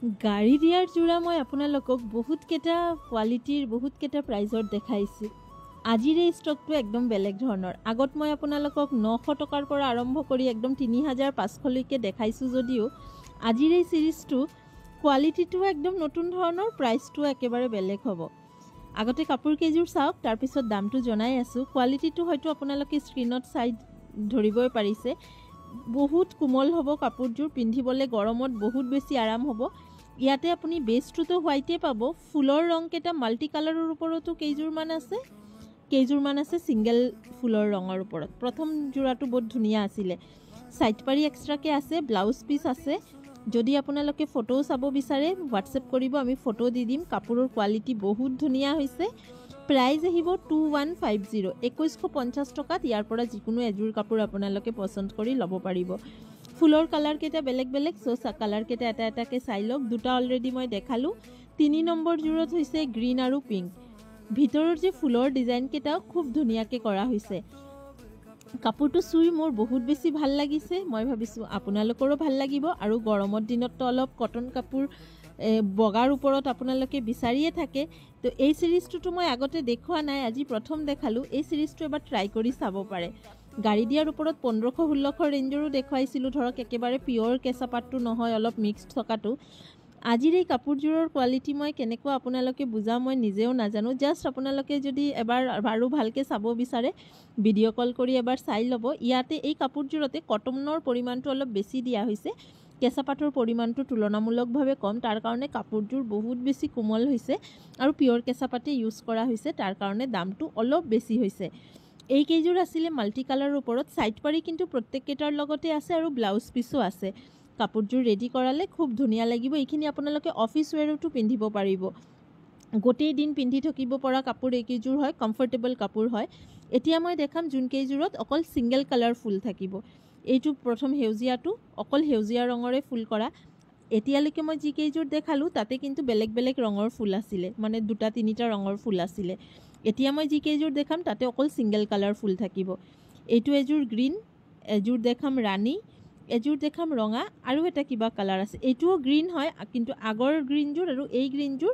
গাড়ী দিয়াৰ যোৰা মই আপোনালোকক বহুত কেইটা কোৱালিটিৰ বহুত কেইটা প্ৰাইজত দেখাইছোঁ। আজিৰ এই ষ্টকটো একদম বেলেগ ধৰণৰ। আগত মই আপোনালোকক 900 টকাৰ পৰা আৰম্ভ কৰি একদম 3500 লৈকে দেখাইছোঁ যদিও আজিৰ এই সিৰিজটো কোৱালিটিটো একদম নতুন ধৰণৰ, প্ৰাইচটো একেবাৰে বেলেগ হ'ব। আগতে কাপোৰ কেইযোৰ চাওক, তাৰ পিছত দামটো জনাই আছোঁ। কোৱালিটিটো হয়তো আপোনালোকে স্ক্ৰীনত চাই ধৰিবই পাৰিছে। বহুত কোমল হ'ব কাপোৰযোৰ, পিন্ধিবলৈ গৰমত বহুত বেছি আৰাম হ'ব। ইয়াতে আপুনি বেছটোতো হোৱাইটে পাব, ফুলৰ ৰংকেইটা মাল্টি কালাৰৰ ওপৰতো কেইযোৰমান আছে ছিংগল ফুলৰ ৰঙৰ ওপৰত। প্ৰথম যোৰাটো বহুত ধুনীয়া আছিলে। সাইড পাৰি এক্সট্ৰাকে আছে, ব্লাউজ পিচ আছে। যদি আপোনালোকে ফটো চাব বিচাৰে হোৱাটছএপ কৰিব, আমি ফটো দি দিম। কাপোৰৰ কোৱালিটি বহুত ধুনীয়া হৈছে। প্ৰাইজ আহিব 2150, 2150 টকাত ইয়াৰ পৰা যিকোনো এযোৰ কাপোৰ আপোনালোকে পচন্দ কৰি ল'ব পাৰিব। ফুলৰ কালাৰকেইটা বেলেগ বেলেগ, কালাৰকেইটা এটা এটাকৈ চাই লওক। দুটা অলৰেডি মই দেখালোঁ। 3 নম্বৰ যোৰত হৈছে গ্ৰীণ আৰু পিংক। ভিতৰৰ যে ফুলৰ ডিজাইনকেইটাও খুব ধুনীয়াকৈ কৰা হৈছে। কাপোৰটো চুই মোৰ বহুত বেছি ভাল লাগিছে। মই ভাবিছোঁ আপোনালোকৰো ভাল লাগিব। আৰু গৰমৰ দিনততো অলপ কটন কাপোৰ বগাৰ ওপৰত আপোনালোকে বিচাৰিয়ে থাকে। তো এই চিৰিজটোতো মই আগতে দেখুওৱা নাই, আজি প্ৰথম দেখালোঁ। এই চিৰিজটো এবাৰ ট্ৰাই কৰি চাব পাৰে। গাড়ী দিয়াৰ ওপৰত 1500-1600 ৰেঞ্জৰো দেখুৱাইছিলোঁ। ধৰক একেবাৰে পিয়ৰ কেঁচা পাতটো নহয়, অলপ মিক্সড থকাটো। আজিৰ এই কাপোৰযোৰৰ কোৱালিটি মই কেনেকুৱা আপোনালোকে বুজা মই নিজেও নাজানো। জাষ্ট আপোনালোকে যদি এবাৰ আৰু ভালকৈ চাব বিচাৰে ভিডিঅ' কল কৰি এবাৰ চাই ল'ব। ইয়াতে এই কাপোৰযোৰতে কটনৰ পৰিমাণটো অলপ বেছি দিয়া হৈছে, কেঁচা পাতৰ পৰিমাণটো তুলনামূলকভাৱে কম। তাৰ কাৰণে কাপোৰযোৰ বহুত বেছি কোমল হৈছে আৰু পিয়ৰ কেঁচা পাতে ইউজ কৰা হৈছে। তাৰ কাৰণে দামটো অলপ বেছি হৈছে। এই কেইযোৰ আছিলে মাল্টি কালাৰৰ ওপৰত। সাইড পাৰি কিন্তু প্ৰত্যেককেইটাৰ লগতে আছে আৰু ব্লাউজ পিচো আছে। কাপোৰযোৰ ৰেডি কৰালে খুব ধুনীয়া লাগিব। এইখিনি আপোনালোকে অফিচ ৱেৰতো পিন্ধিব পাৰিব। গোটেই দিন পিন্ধি থাকিব পৰা কাপোৰ এইকেইযোৰ হয়, কমফৰ্টেবল কাপোৰ হয়। এতিয়া মই দেখাম যোনকেইযোৰত অকল ছিংগল কালাৰ ফুল থাকিব। এইটো প্ৰথম সেউজীয়াটো অকল সেউজীয়া ৰঙৰে ফুল কৰা। এতিয়ালৈকে মই যিকেইযোৰ দেখালোঁ তাতে কিন্তু বেলেগ বেলেগ ৰঙৰ ফুল আছিলে, মানে 2-3টা ৰঙৰ ফুল আছিলে। এতিয়া মই যিকেইযোৰ দেখাম তাতে অকল ছিংগল কালাৰ ফুল থাকিব। এইটো এযোৰ গ্ৰীণ, এযোৰ দেখাম ৰাণী, এযোৰ দেখাম ৰঙা, আৰু এটা কিবা কালাৰ আছে। এইটোও গ্ৰীণ হয়, কিন্তু আগৰ গ্ৰীণযোৰ আৰু এই গ্ৰীণযোৰ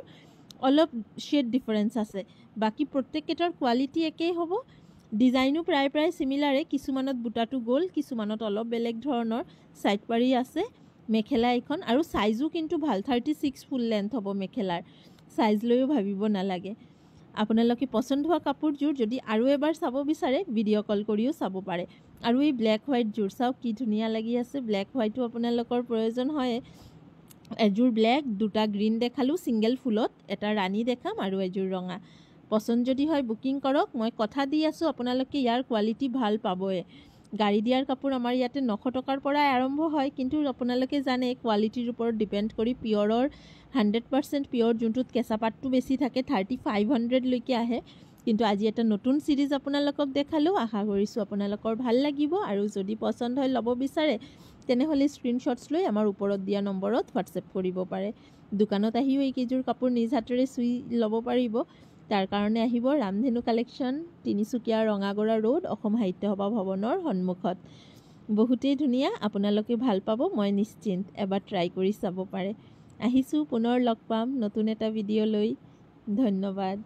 অলপ শ্বেড ডিফাৰেঞ্চ আছে। বাকী প্ৰত্যেককেইটাৰ কোৱালিটি একেই হ'ব। ডিজাইনো প্ৰায় চিমিলাৰে। কিছুমানত বুটাটো গ'ল, কিছুমানত অলপ বেলেগ ধৰণৰ। সাইড পাৰি আছে, মেখেলা এইখন, আৰু চাইজো কিন্তু ভাল। 36 ফুল লেন্থ হ'ব মেখেলাৰ। চাইজ লৈও ভাবিব নালাগে। আপোনালোকে পচন্দ হোৱা কাপোৰযোৰ যদি আৰু এবাৰ চাব বিচাৰে ভিডিঅ' কল কৰিও চাব পাৰে। আৰু এই ব্লেক হোৱাইটযোৰ চাওক কি ধুনীয়া লাগি আছে। ব্লেক হোৱাইটো আপোনালোকৰ প্ৰয়োজন হয়। এযোৰ ব্লেক, 2টা গ্ৰীণ দেখালোঁ ছিংগল ফুলত, এটা ৰাণী দেখাম আৰু এযোৰ ৰঙা। পচন্দ যদি হয় বুকিং কৰক। মই কথা দি আছোঁ আপোনালোকে ইয়াৰ কোৱালিটি ভাল পাবই। গাড়ী দিয়াৰ কাপোৰ আমাৰ ইয়াতে 900 টকাৰ পৰাই আৰম্ভ হয়, কিন্তু আপোনালোকে জানে কোৱালিটিৰ ওপৰত ডিপেণ্ড কৰি পিয়ৰৰ 100% পিয়ৰ যোনটোত কেঁচা পাতটো বেছি থাকে 3500 লৈকে আহে। কিন্তু আজি এটা নতুন চিৰিজ আপোনালোকক দেখালোঁ। আশা কৰিছোঁ আপোনালোকৰ ভাল লাগিব। আৰু যদি পচন্দ হয় ল'ব বিচাৰে তেনেহ'লে স্ক্ৰীনশ্বটছ লৈ আমাৰ ওপৰত দিয়া নম্বৰত হোৱাটছএপ কৰিব পাৰে। দোকানত আহিও এইকেইযোৰ কাপোৰ নিজ হাতেৰে চুই ল'ব পাৰিব। তাৰ কাৰণে আহিব ৰামধেনু কালেকশ্যন, তিনিচুকীয়া ৰঙাগড়া ৰোড, অসম সাহিত্য সভা ভৱনৰ সন্মুখত। বহুতেই ধুনীয়া, আপোনালোকে ভাল পাব, মই নিশ্চিন্ত। এবাৰ ট্ৰাই কৰি চাব পাৰে। আহিছোঁ, পুনৰ লগ পাম নতুন এটা ভিডিঅ' লৈ। ধন্যবাদ।